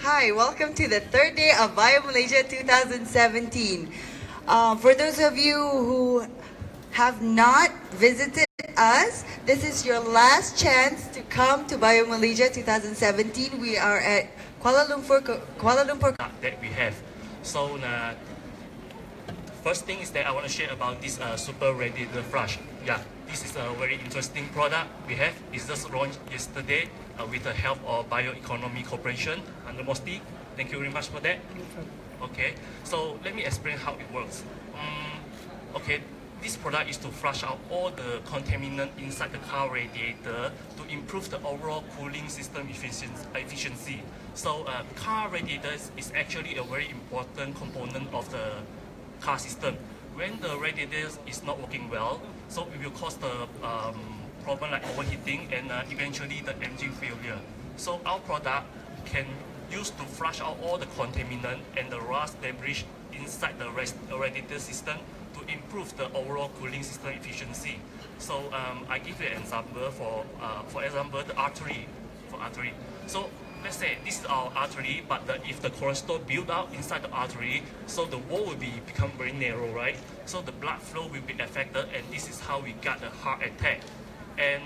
Hi, welcome to the third day of Bio Malaysia 2017. For those of you who have not visited us, this is your last chance to come to Bio Malaysia 2017. We are at Kuala Lumpur. That we have. So first thing is that I want to share about this super radiator flush. Yeah, this is a very interesting product we have. It's just launched yesterday with the help of Bioeconomy Corporation under MOSTI. Thank you very much for that. Okay, so let me explain how it works. Okay, this product is to flush out all the contaminant inside the car radiator to improve the overall cooling system efficiency. So car radiators is actually a very important component of the car system. When the radiator is not working well, so it will cause the problem like overheating and eventually the engine failure. So our product can use to flush out all the contaminant and the rust debris inside the radiator system to improve the overall cooling system efficiency. So I give you an example for example the artery. So let's say this is our artery, but if the cholesterol build up inside the artery, so the wall will become very narrow, right? So the blood flow will be affected, and this is how we got the heart attack. And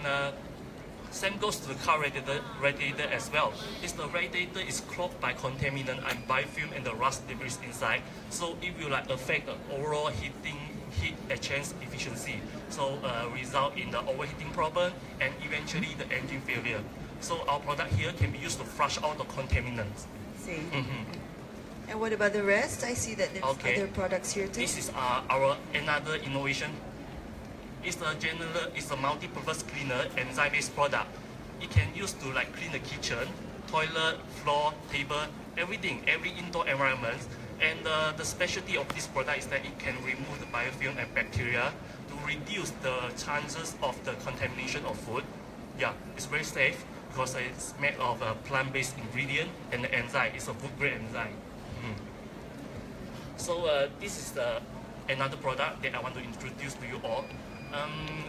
same goes to the car radiator as well. The radiator is clogged by contaminant and biofilm and the rust debris inside, so it will affect the overall heat exchange efficiency. So result in the overheating problem and eventually the engine failure. So our product here can be used to flush out the contaminants. See. And what about the rest? I see that there's other products here too. This is our another innovation. It's a multi-purpose cleaner, enzyme-based product. It can use to clean the kitchen, toilet, floor, table, everything, every indoor environment. And the specialty of this product is that it can remove the biofilm and bacteria to reduce the chances of the contamination of food. Yeah, it's very safe because it's made of a plant-based ingredient, and the enzyme is a food-grade enzyme. So this is another product that I want to introduce to you all.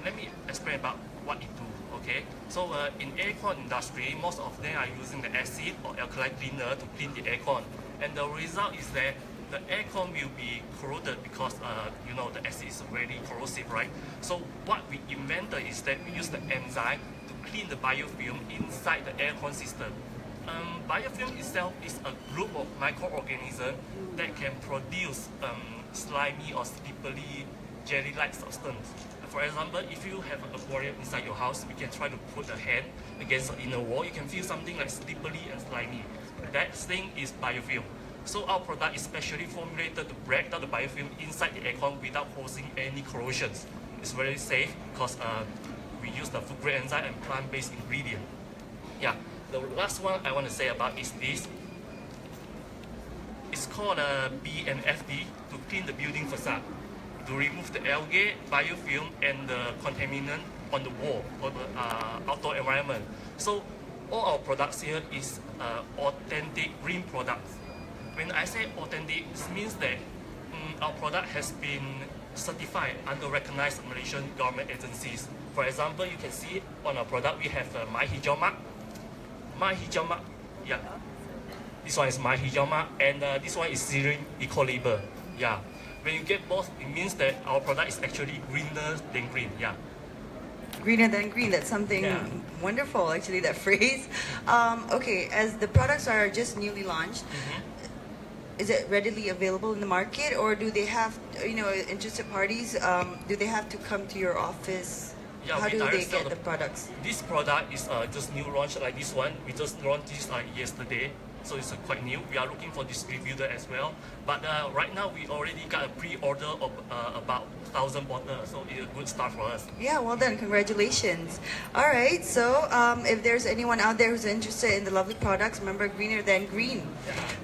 Let me explain about what it do. Okay, so in aircon industry, most of them are using the acid or alkali cleaner to clean the aircon, and the result is that the aircon will be corroded because the acid is very corrosive, right? So what we invented is that we use the enzyme to clean the biofilm inside the aircon system. Biofilm itself is a group of microorganisms that can produce slimy or slippery jelly-like substance. For example, if you have an aquarium inside your house, you can try to put a hand against the inner wall. You can feel something like slippery and slimy. That thing is biofilm. So our product is specially formulated to break down the biofilm inside the aircon without causing any corrosions. It's very safe because we use the food-grade enzyme and plant-based ingredient. Yeah, the last one I want to say about is this. It's called BFD to clean the building facade, to remove the algae, biofilm, and the contaminant on the wall or the outdoor environment. So all our products here is authentic green products. When I say authentic, it means that our product has been certified under recognized Malaysian government agencies. For example, you can see on our product we have the My Hijau Mark. My Hijau Mark, yeah. This one is My Hijau Mark, and this one is Xerin Eco Label. Yeah. When you get both, it means that our product is actually greener than green. Yeah. Greener than green. That's something wonderful, actually, that phrase. Okay, as the products are just newly launched, is it readily available in the market, or do they have, interested parties, do they have to come to your office? Yeah, how do they get the products? This product is just new launch like this one. We just launched this yesterday. So it's quite new. We are looking for distributor as well. But right now we already got a pre-order of about 1,000 bottles, so it's a good start for us. Yeah, well done. Congratulations. All right, so if there's anyone out there who's interested in the lovely products, remember greener than green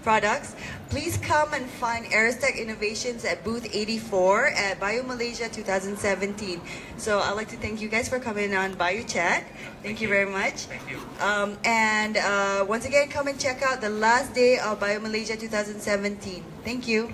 products, please come and find Airestec Innovations at booth 84 at Bio Malaysia 2017. So I'd like to thank you guys for coming on Biochat. Thank you very much. Thank you. And once again, come and check out the last day of Bio Malaysia 2017. Thank you.